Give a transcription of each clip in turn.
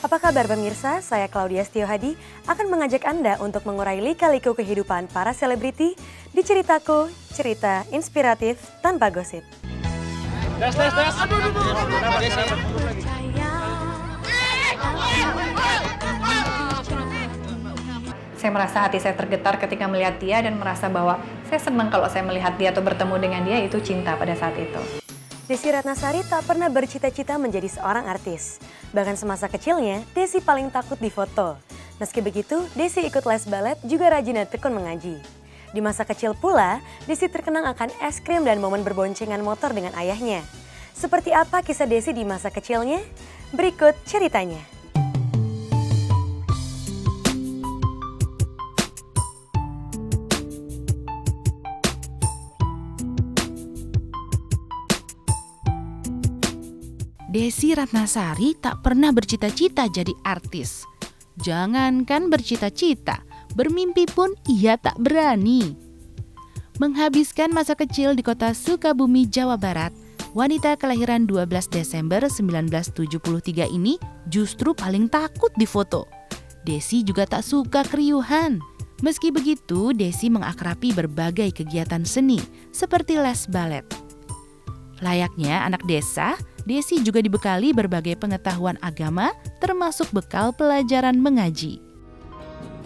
Apa kabar pemirsa? Saya Claudia Setiohadi akan mengajak Anda untuk mengurai lika-liku kehidupan para selebriti di Ceritaku, cerita inspiratif tanpa gosip. Saya merasa hati saya tergetar ketika melihat dia dan merasa bahwa saya senang kalau saya melihat dia atau bertemu dengan dia, itu cinta pada saat itu. Desi Ratnasari tak pernah bercita-cita menjadi seorang artis. Bahkan semasa kecilnya, Desi paling takut difoto. Meski begitu, Desi ikut les balet juga rajin dan tekun mengaji. Di masa kecil pula, Desi terkenang akan es krim dan momen berboncengan motor dengan ayahnya. Seperti apa kisah Desi di masa kecilnya? Berikut ceritanya. Desi Ratnasari tak pernah bercita-cita jadi artis. Jangankan bercita-cita, bermimpi pun ia tak berani. Menghabiskan masa kecil di kota Sukabumi, Jawa Barat, wanita kelahiran 12 Desember 1973 ini justru paling takut difoto. Desi juga tak suka keriuhan. Meski begitu, Desi mengakrabi berbagai kegiatan seni seperti les balet. Layaknya anak desa, Desi juga dibekali berbagai pengetahuan agama, termasuk bekal pelajaran mengaji.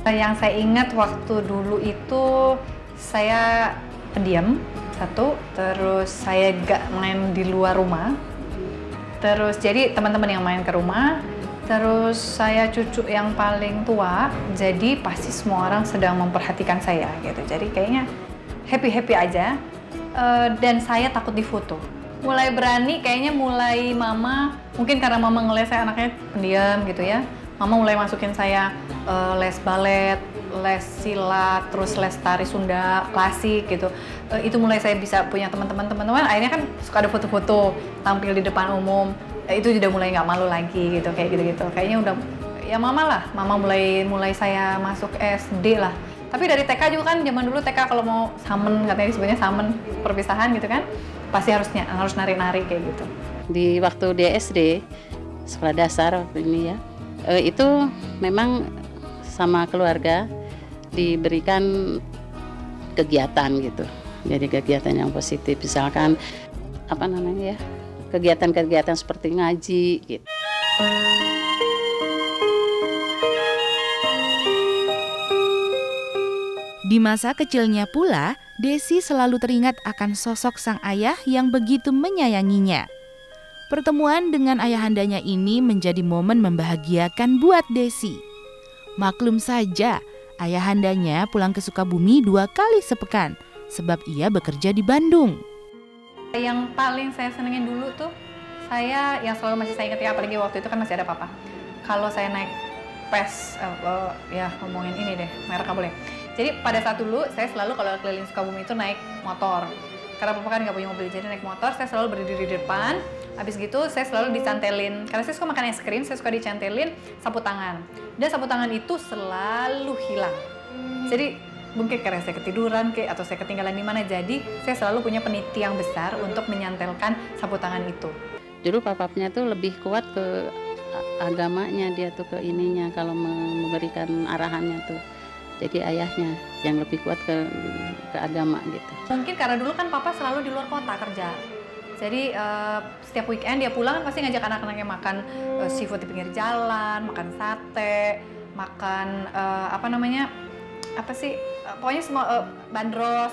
Yang saya ingat waktu dulu itu saya pendiam, satu, terus saya gak main di luar rumah. Terus jadi teman-teman yang main ke rumah, terus saya cucu yang paling tua, jadi pasti semua orang sedang memperhatikan saya gitu. Jadi kayaknya happy-happy aja, dan saya takut difoto. Mulai berani kayaknya mulai mama, mungkin karena mama ngeliat saya anaknya pendiam gitu ya. Mama mulai masukin saya les balet, les silat, terus les tari Sunda, klasik gitu. Itu mulai saya bisa punya teman-teman. Akhirnya kan suka ada foto-foto tampil di depan umum. Itu udah mulai nggak malu lagi gitu, kayak gitu-gitu. Kayaknya udah, ya mama lah. Mama mulai saya masuk SD lah. Tapi dari TK juga kan, zaman dulu TK kalau mau samen, katanya disebutnya samen, perpisahan gitu kan, pasti harus nari-nari kayak gitu. Di waktu di SD, sekolah dasar ini ya, itu memang sama keluarga diberikan kegiatan gitu. Jadi kegiatan yang positif, misalkan apa namanya ya, kegiatan-kegiatan seperti ngaji gitu. Di masa kecilnya pula, Desi selalu teringat akan sosok sang ayah yang begitu menyayanginya. Pertemuan dengan ayahandanya ini menjadi momen membahagiakan buat Desi. Maklum saja, ayahandanya pulang ke Sukabumi 2 kali sepekan, sebab ia bekerja di Bandung. Yang paling saya senengin dulu tuh, saya yang selalu masih saya ingat ya, apalagi waktu itu kan masih ada papa. Kalau saya naik PES, ya ngomongin ini deh, merek apa boleh. Jadi pada saat dulu saya selalu kalau keliling Sukabumi itu naik motor. Karena papa kan nggak punya mobil, jadi naik motor saya selalu berdiri di depan. Habis gitu saya selalu dicantelin, karena saya suka makan es krim, saya suka dicantelin sapu tangan. Dan sapu tangan itu selalu hilang. Jadi mungkin karena saya ketiduran atau saya ketinggalan di mana, jadi saya selalu punya peniti yang besar untuk menyantelkan sapu tangan itu. Dulu papapnya tuh lebih kuat ke agamanya, dia tuh ke ininya kalau memberikan arahannya tuh. Jadi ayahnya yang lebih kuat ke agama gitu. Mungkin karena dulu kan papa selalu di luar kota kerja. Jadi setiap weekend dia pulang kan pasti ngajak anak-anaknya makan seafood di pinggir jalan, makan sate, makan pokoknya semua bandros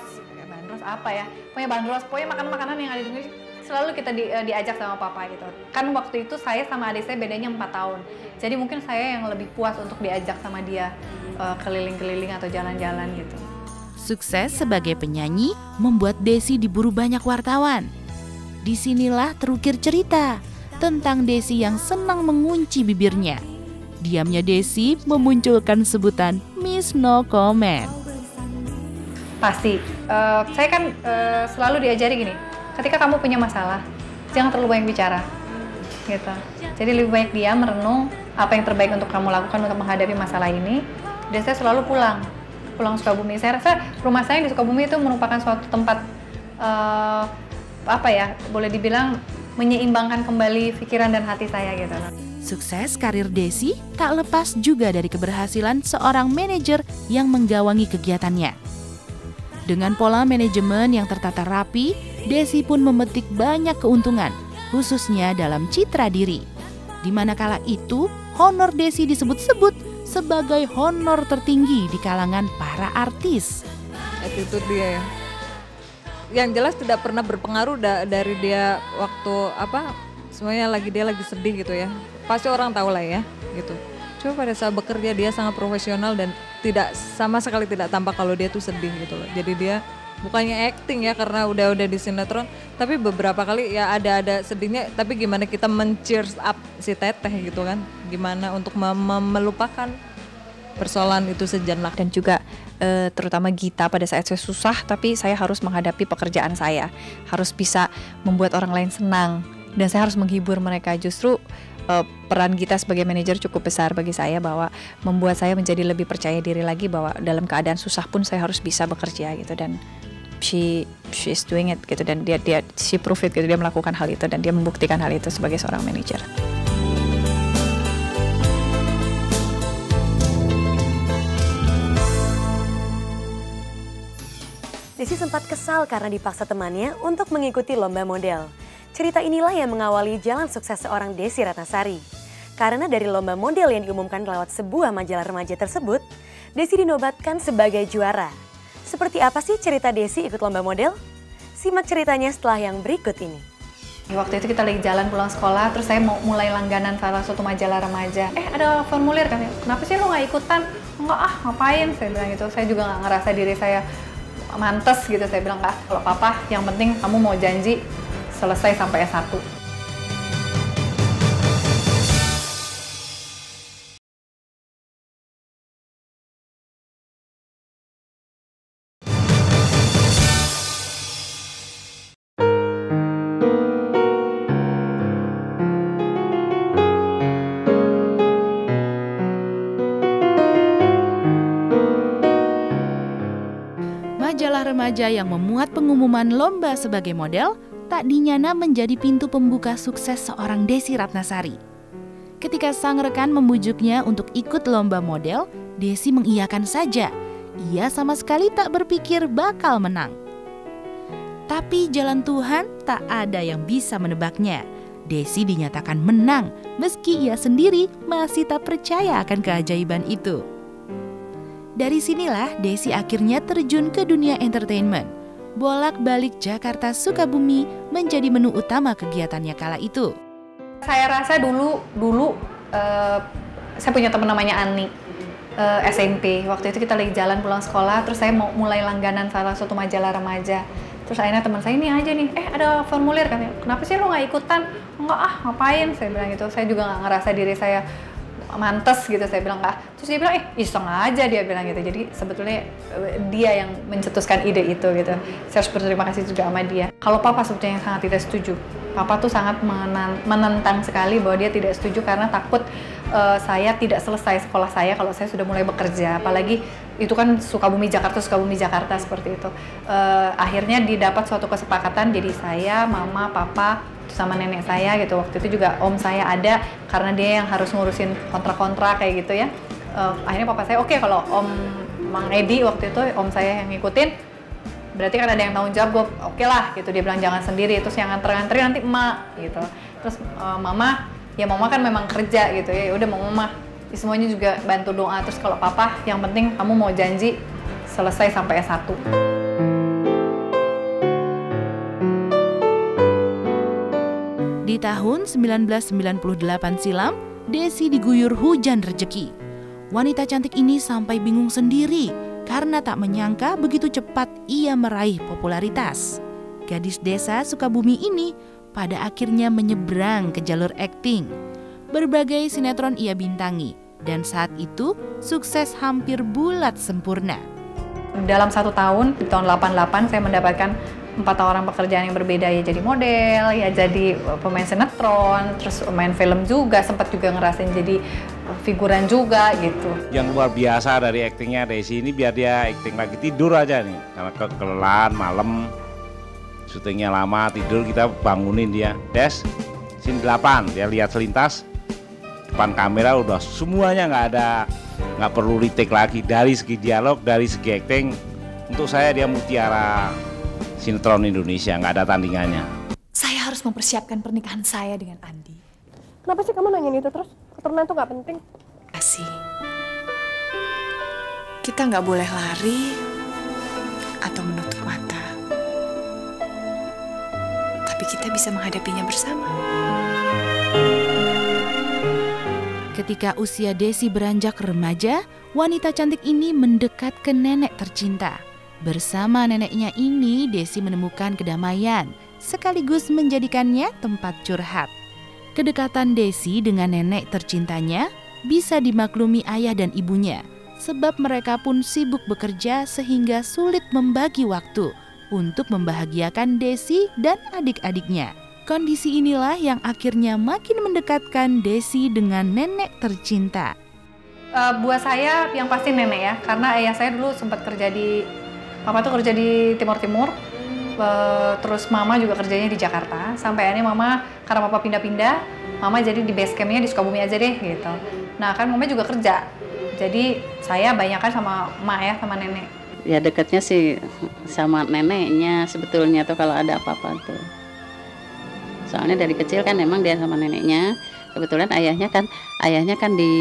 apa ya? Pokoknya makanan-makanan yang ada di Indonesia selalu kita diajak sama papa gitu. Kan waktu itu saya sama adik saya bedanya 4 tahun. Jadi mungkin saya yang lebih puas untuk diajak sama dia keliling-keliling atau jalan-jalan gitu. Sukses sebagai penyanyi membuat Desi diburu banyak wartawan. Disinilah terukir cerita tentang Desi yang senang mengunci bibirnya. Diamnya Desi memunculkan sebutan Miss No Comment. Pasti, saya kan selalu diajari gini, ketika kamu punya masalah, jangan terlalu banyak bicara, gitu. Jadi lebih banyak diam, merenung apa yang terbaik untuk kamu lakukan untuk menghadapi masalah ini. Dan saya selalu pulang Sukabumi. Saya rasa rumah saya di Sukabumi itu merupakan suatu tempat boleh dibilang menyeimbangkan kembali pikiran dan hati saya gitu. Sukses karir Desi tak lepas juga dari keberhasilan seorang manajer yang menggawangi kegiatannya. Dengan pola manajemen yang tertata rapi, Desi pun memetik banyak keuntungan, khususnya dalam citra diri. Di mana kala itu, honor Desi disebut-sebut sebagai honor tertinggi di kalangan para artis. Attitude dia ya. Yang jelas tidak pernah berpengaruh dari dia waktu semuanya dia lagi sedih gitu ya. Pasti orang tahu lah ya gitu. Cuma pada saat bekerja dia sangat profesional dan sama sekali tidak tampak kalau dia tuh sedih gitu loh. Jadi dia bukannya acting ya karena udah di sinetron, tapi beberapa kali ya ada sedihnya, tapi gimana kita men-cheers up si Teteh gitu kan. Gimana untuk melupakan persoalan itu sejenak. Dan juga terutama Gita, pada saat saya susah tapi saya harus menghadapi pekerjaan saya, harus bisa membuat orang lain senang dan saya harus menghibur mereka. Justru peran Gita sebagai manajer cukup besar bagi saya, bahwa membuat saya menjadi lebih percaya diri lagi bahwa dalam keadaan susah pun saya harus bisa bekerja gitu. Dan she is doing it gitu, dan she prove it gitu, dia melakukan hal itu dan dia membuktikan hal itu sebagai seorang manajer. Desi sempat kesal karena dipaksa temannya untuk mengikuti lomba model. Cerita inilah yang mengawali jalan sukses seorang Desi Ratnasari. Karena dari lomba model yang diumumkan lewat sebuah majalah remaja tersebut, Desi dinobatkan sebagai juara. Seperti apa sih cerita Desi ikut lomba model? Simak ceritanya setelah yang berikut ini. Waktu itu kita lagi jalan pulang sekolah, terus saya mau mulai langganan salah satu majalah remaja. Ada formulir kan, kenapa sih lo nggak ikutan? Enggak ngapain, saya bilang gitu. Saya juga nggak ngerasa diri saya mantes gitu. Saya bilang, nggak, kalau apa-apa yang penting kamu mau janji selesai sampai S1. Majalah remaja yang memuat pengumuman lomba sebagai model tak dinyana menjadi pintu pembuka sukses seorang Desi Ratnasari. Ketika sang rekan membujuknya untuk ikut lomba model, Desi mengiyakan saja. Ia sama sekali tak berpikir bakal menang. Tapi jalan Tuhan tak ada yang bisa menebaknya. Desi dinyatakan menang meski ia sendiri masih tak percaya akan keajaiban itu. Dari sinilah Desi akhirnya terjun ke dunia entertainment. Bolak-balik Jakarta Sukabumi menjadi menu utama kegiatannya kala itu. Saya rasa dulu saya punya teman namanya Ani, SMP. Waktu itu kita lagi jalan pulang sekolah, terus saya mau mulai langganan salah satu majalah remaja. Terus akhirnya teman saya, ini aja nih, ada formulir kan, kenapa sih lo nggak ikutan? Enggak ngapain, saya bilang gitu. Saya juga nggak ngerasa diri saya mantes gitu, saya bilang nggak. Terus dia bilang, iseng aja, dia bilang gitu. Jadi sebetulnya dia yang mencetuskan ide itu gitu. Saya harus berterima kasih juga sama dia. Kalau papa sebetulnya yang sangat tidak setuju. Papa tuh sangat menentang sekali bahwa dia tidak setuju karena takut saya tidak selesai sekolah saya kalau saya sudah mulai bekerja. Apalagi itu kan Sukabumi Jakarta seperti itu. Akhirnya didapat suatu kesepakatan, jadi saya, mama, papa, sama nenek saya gitu. Waktu itu juga om saya ada karena dia yang harus ngurusin kontrak-kontrak kayak gitu ya. Akhirnya papa saya oke, kalau om Mang Edi waktu itu om saya yang ngikutin, berarti kan ada yang tanggung jawab, gue oke lah gitu. Dia bilang jangan sendiri, terus yang nganter-nganterin nanti emak gitu. Terus mama kan memang kerja gitu ya, udah mau mama semuanya juga bantu doa. Terus kalau papa yang penting kamu mau janji selesai sampai S1. Di tahun 1998 silam, Desi diguyur hujan rejeki. Wanita cantik ini sampai bingung sendiri karena tak menyangka begitu cepat ia meraih popularitas. Gadis desa Sukabumi ini pada akhirnya menyeberang ke jalur akting. Berbagai sinetron ia bintangi dan saat itu sukses hampir bulat sempurna. Dalam 1 tahun, di tahun 88 saya mendapatkan 4 orang pekerjaan yang berbeda, ya jadi model, ya jadi pemain sinetron, terus main film juga, sempat juga ngerasain jadi figuran juga gitu. Yang luar biasa dari aktingnya Desi ini, biar dia akting lagi tidur aja nih, karena kelelahan malam, syutingnya lama, tidur kita bangunin dia. Des, scene 8, dia lihat selintas, depan kamera udah semuanya nggak perlu retake lagi. Dari segi dialog, dari segi acting, untuk saya dia mutiara sinetron Indonesia, nggak ada tandingannya. Saya harus mempersiapkan pernikahan saya dengan Andi. Kenapa sih kamu nanyain itu terus? Keturunan itu nggak penting. Kasih. Kita nggak boleh lari atau menutup mata. Tapi kita bisa menghadapinya bersama. Ketika usia Desi beranjak remaja, wanita cantik ini mendekat ke nenek tercinta. Bersama neneknya ini, Desi menemukan kedamaian, sekaligus menjadikannya tempat curhat. Kedekatan Desi dengan nenek tercintanya bisa dimaklumi ayah dan ibunya, sebab mereka pun sibuk bekerja sehingga sulit membagi waktu untuk membahagiakan Desi dan adik-adiknya. Kondisi inilah yang akhirnya makin mendekatkan Desi dengan nenek tercinta. Buat saya yang pasti nenek ya, karena ayah saya dulu sempat kerja di, papa tuh kerja di Timur Timur, terus mama juga kerjanya di Jakarta. Sampai akhirnya mama, karena papa pindah-pindah, mama jadi di base campnya di Sukabumi aja deh gitu. Nah kan mama juga kerja, jadi saya banyakan sama emak ya, sama nenek. Ya dekatnya sih sama neneknya sebetulnya tuh kalau ada apa-apa tuh. Soalnya dari kecil kan emang dia sama neneknya. Kebetulan ayahnya kan di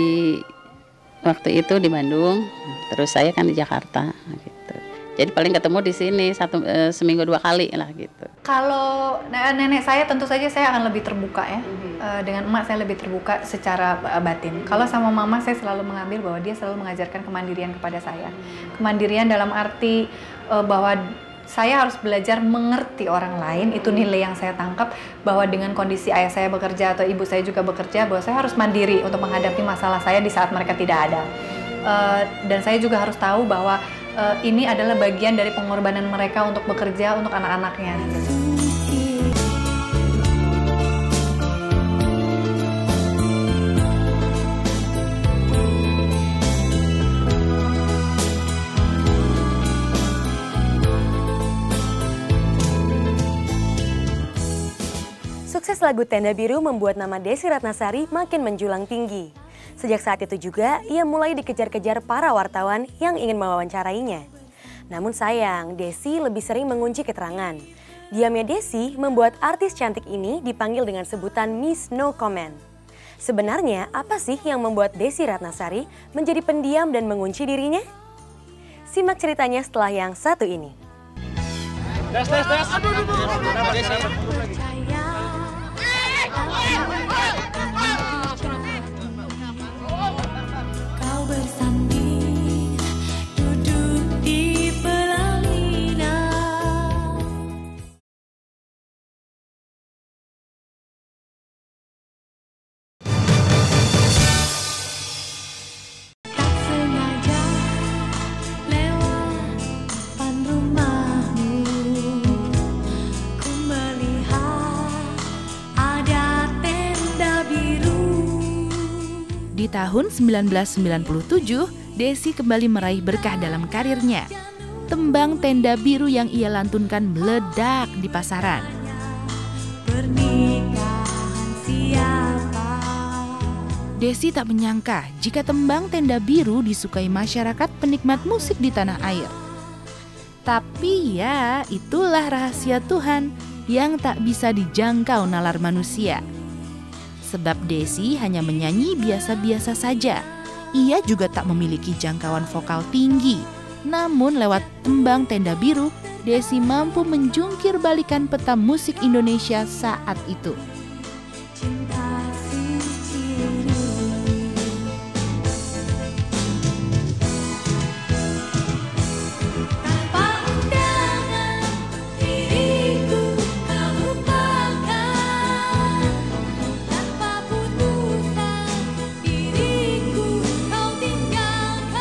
waktu itu di Bandung, terus saya kan di Jakarta gitu. Jadi paling ketemu di sini seminggu 2 kali lah gitu. Kalau nenek saya tentu saja saya akan lebih terbuka ya. Dengan emak saya lebih terbuka secara batin. Kalau sama mama saya selalu mengambil bahwa dia selalu mengajarkan kemandirian kepada saya. Kemandirian dalam arti bahwa saya harus belajar mengerti orang lain, itu nilai yang saya tangkap, bahwa dengan kondisi ayah saya bekerja atau ibu saya juga bekerja, bahwa saya harus mandiri untuk menghadapi masalah saya di saat mereka tidak ada. Dan saya juga harus tahu bahwa ini adalah bagian dari pengorbanan mereka untuk bekerja untuk anak-anaknya. Sukses lagu Tenda Biru membuat nama Desi Ratnasari makin menjulang tinggi. Sejak saat itu juga, ia mulai dikejar-kejar para wartawan yang ingin mewawancarainya. Namun sayang, Desi lebih sering mengunci keterangan. Diamnya Desi membuat artis cantik ini dipanggil dengan sebutan Miss No Comment. Sebenarnya, apa sih yang membuat Desi Ratnasari menjadi pendiam dan mengunci dirinya? Simak ceritanya setelah yang satu ini. Kau bersanding duduk di pelaminan. Tak sengaja lewat depan rumahmu, ku melihat ada tenda biru. Di tahun 1997, Desi kembali meraih berkah dalam karirnya. Tembang Tenda Biru yang ia lantunkan meledak di pasaran. Pernikahan siapa? Desi tak menyangka jika tembang Tenda Biru disukai masyarakat penikmat musik di tanah air. Tapi ya, itulah rahasia Tuhan yang tak bisa dijangkau nalar manusia. Sebab Desi hanya menyanyi biasa-biasa saja. Ia juga tak memiliki jangkauan vokal tinggi. Namun lewat tembang Tenda Biru, Desi mampu menjungkir balikan peta musik Indonesia saat itu. Cinta suci ini. Tanpa undangan diriku kau lupakan. Tanpa putusan diriku kau tinggalkan.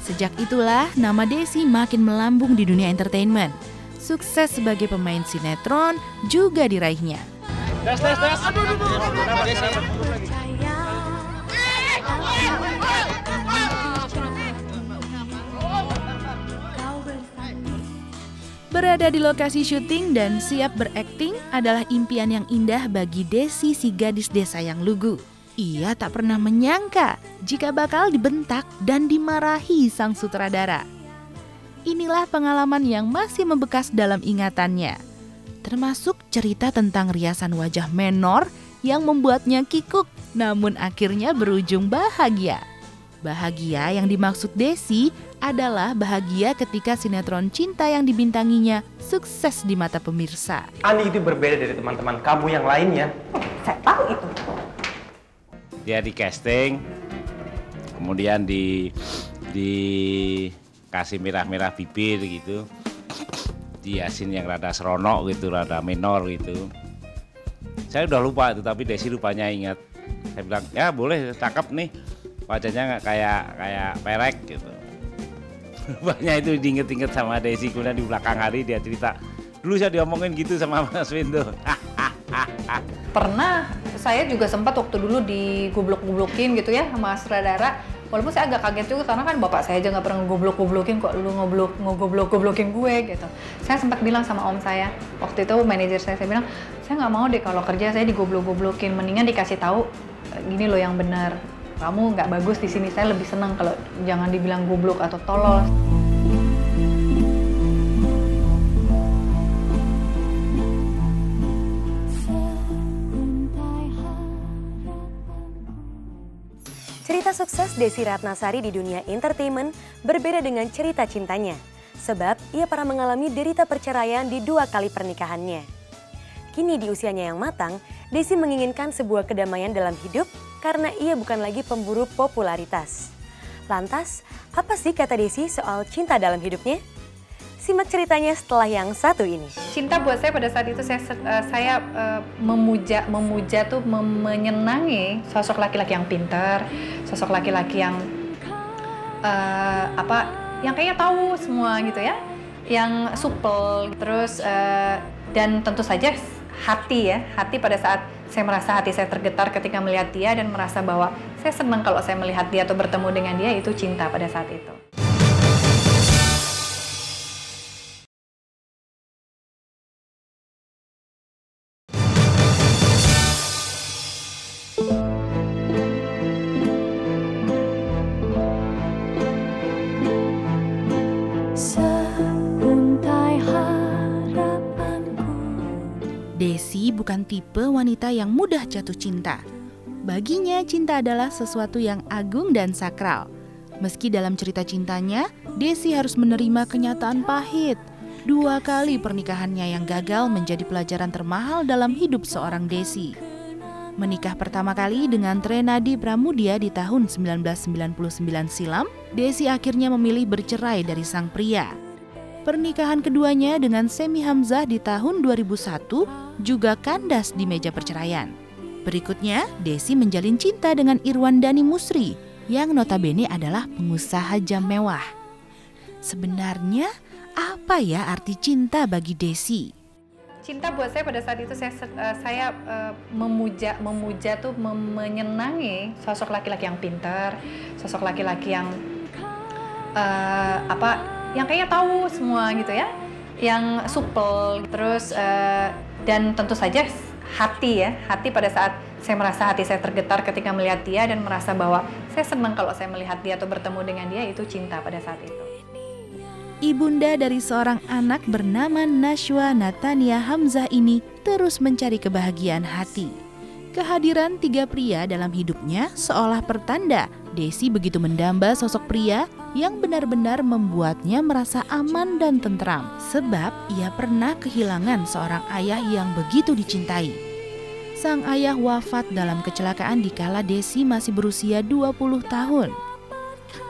Sejak itulah nama Desi makin melambung di dunia entertainment. Sukses sebagai pemain sinetron juga diraihnya. Berada di lokasi syuting dan siap berakting adalah impian yang indah bagi Desi, si gadis desa yang lugu. Ia tak pernah menyangka jika bakal dibentak dan dimarahi sang sutradara. Inilah pengalaman yang masih membekas dalam ingatannya, termasuk cerita tentang riasan wajah menor yang membuatnya kikuk, namun akhirnya berujung bahagia. Bahagia yang dimaksud Desi adalah bahagia ketika sinetron cinta yang dibintanginya sukses di mata pemirsa. Ani itu berbeda dari teman-teman kamu yang lainnya. Saya tahu itu. Dia di casting, kemudian dikasih merah-merah bibir gitu, diasin yang rada seronok gitu, rada menor gitu. Saya udah lupa itu, tapi Desi rupanya ingat. Saya bilang, ya boleh, cakep nih, wajahnya nggak kayak perek gitu. Rupanya itu diinget-inget sama Desi, kemudian di belakang hari dia cerita, dulu saya diomongin gitu sama Mas Wendo. Pernah, saya juga sempat waktu dulu digoblok-goblokin gitu ya sama sutradara. Walaupun saya agak kaget juga karena kan bapak saya aja nggak pernah ngegoblok-goblokin, kok lu ngegoblok-goblokin gue gitu. Saya sempat bilang sama om saya, waktu itu manajer saya bilang, saya nggak mau deh kalau kerja saya digoblok-goblokin, mendingan dikasih tahu gini loh yang benar. Kamu nggak bagus di sini, saya lebih senang kalau jangan dibilang goblok atau tolol. Cerita sukses Desi Ratnasari di dunia entertainment berbeda dengan cerita cintanya, sebab ia pernah mengalami derita perceraian di 2 kali pernikahannya. Kini di usianya yang matang, Desi menginginkan sebuah kedamaian dalam hidup karena ia bukan lagi pemburu popularitas. Lantas, apa sih kata Desi soal cinta dalam hidupnya? Simak ceritanya setelah yang satu ini. Cinta buat saya pada saat itu saya memuja tuh menyenangi sosok laki-laki yang pintar, sosok laki-laki yang yang kayaknya tahu semua gitu ya, yang supel, terus dan tentu saja hati pada saat saya merasa hati saya tergetar ketika melihat dia dan merasa bahwa saya senang kalau saya melihat dia atau bertemu dengan dia, itu cinta pada saat itu. Desi bukan tipe wanita yang mudah jatuh cinta. Baginya cinta adalah sesuatu yang agung dan sakral. Meski dalam cerita cintanya, Desi harus menerima kenyataan pahit. 2 kali pernikahannya yang gagal menjadi pelajaran termahal dalam hidup seorang Desi. Menikah pertama kali dengan Trenadi Pramudia di tahun 1999 silam, Desi akhirnya memilih bercerai dari sang pria. Pernikahan keduanya dengan Semi Hamzah di tahun 2001 juga kandas di meja perceraian. Berikutnya, Desi menjalin cinta dengan Irwan Dhani Musri yang notabene adalah pengusaha jam mewah. Sebenarnya, apa ya arti cinta bagi Desi? Cinta buat saya pada saat itu saya memuja tuh menyenangi sosok laki-laki yang pintar, sosok laki-laki yang yang kayaknya tahu semua gitu ya, yang supel, terus dan tentu saja hati pada saat saya merasa hati saya tergetar ketika melihat dia dan merasa bahwa saya senang kalau saya melihat dia atau bertemu dengan dia, itu cinta pada saat itu. Ibunda dari seorang anak bernama Nashwa Natania Hamzah ini terus mencari kebahagiaan hati. Kehadiran 3 pria dalam hidupnya seolah pertanda Desi begitu mendamba sosok pria yang benar-benar membuatnya merasa aman dan tentram. Sebab ia pernah kehilangan seorang ayah yang begitu dicintai. Sang ayah wafat dalam kecelakaan dikala Desi masih berusia 20 tahun.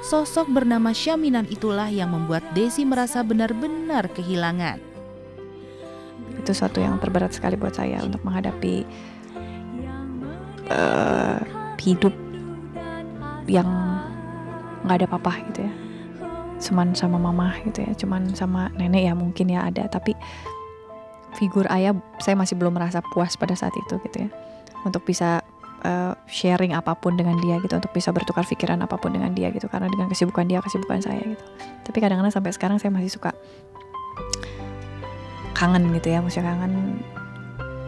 Sosok bernama Syaminan itulah yang membuat Desi merasa benar-benar kehilangan. Itu suatu yang terberat sekali buat saya untuk menghadapi hidup yang nggak ada papa gitu ya, cuman sama mama gitu ya, cuman sama nenek ya mungkin ya ada, tapi figur ayah saya masih belum merasa puas pada saat itu gitu ya, untuk bisa sharing apapun dengan dia gitu, untuk bisa bertukar pikiran apapun dengan dia gitu, karena dengan kesibukan dia, kesibukan saya gitu. Tapi kadang-kadang sampai sekarang saya masih suka kangen gitu ya, maksudnya kangen,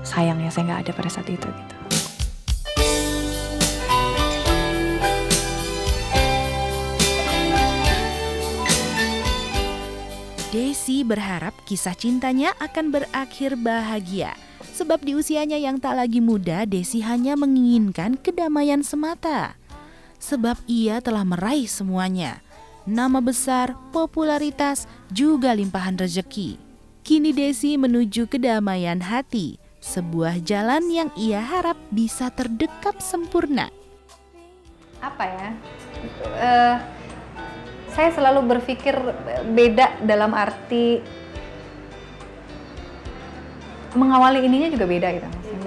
sayang ya saya nggak ada pada saat itu gitu. Desi berharap kisah cintanya akan berakhir bahagia. Sebab di usianya yang tak lagi muda, Desi hanya menginginkan kedamaian semata. Sebab ia telah meraih semuanya. Nama besar, popularitas, juga limpahan rezeki. Kini Desi menuju kedamaian hati. Sebuah jalan yang ia harap bisa terdekap sempurna. Apa ya? Saya selalu berpikir beda dalam arti mengawali ininya juga beda gitu. Maksudnya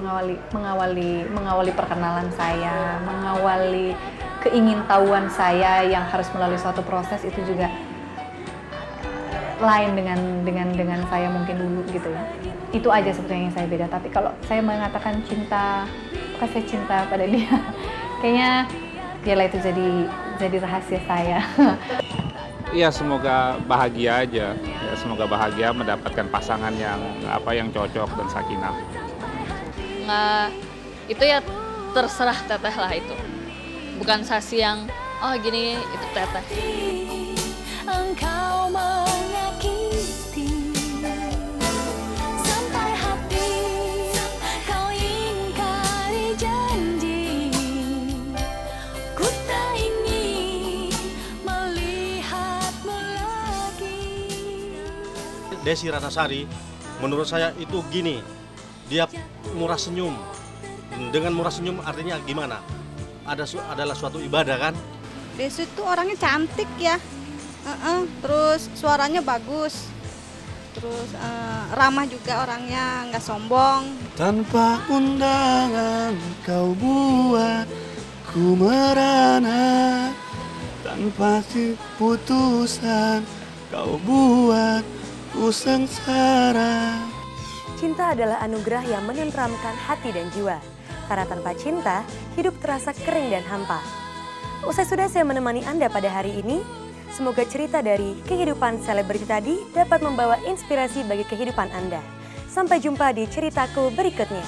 mengawali perkenalan saya, mengawali keingintahuan saya yang harus melalui suatu proses itu juga lain dengan saya mungkin dulu gitu ya. Itu aja sebetulnya yang saya beda. Tapi kalau saya mengatakan cinta, apakah saya cinta pada dia? Kayaknya biarlah itu jadi rahasia saya. Iya, semoga bahagia aja. Ya, semoga bahagia mendapatkan pasangan yang cocok dan sakinah. Nggak, itu ya terserah teteh lah itu. Bukan Sasi yang gini, itu teteh. Engkau menyakiti sampai hati kau ingkari janji. Ku tak ingin melihatmu lagi. Desi Ratnasari, menurut saya itu gini, dia murah senyum. Dengan murah senyum artinya gimana? Adalah suatu ibadah kan? Desi itu orangnya cantik ya. Terus suaranya bagus, terus ramah juga orangnya, nggak sombong. Tanpa undangan kau buat ku merana, tanpa keputusan kau buat ku sengsara. Cinta adalah anugerah yang menenteramkan hati dan jiwa. Karena tanpa cinta, hidup terasa kering dan hampa. Usai sudah saya menemani Anda pada hari ini, semoga cerita dari kehidupan selebriti tadi dapat membawa inspirasi bagi kehidupan Anda. Sampai jumpa di ceritaku berikutnya.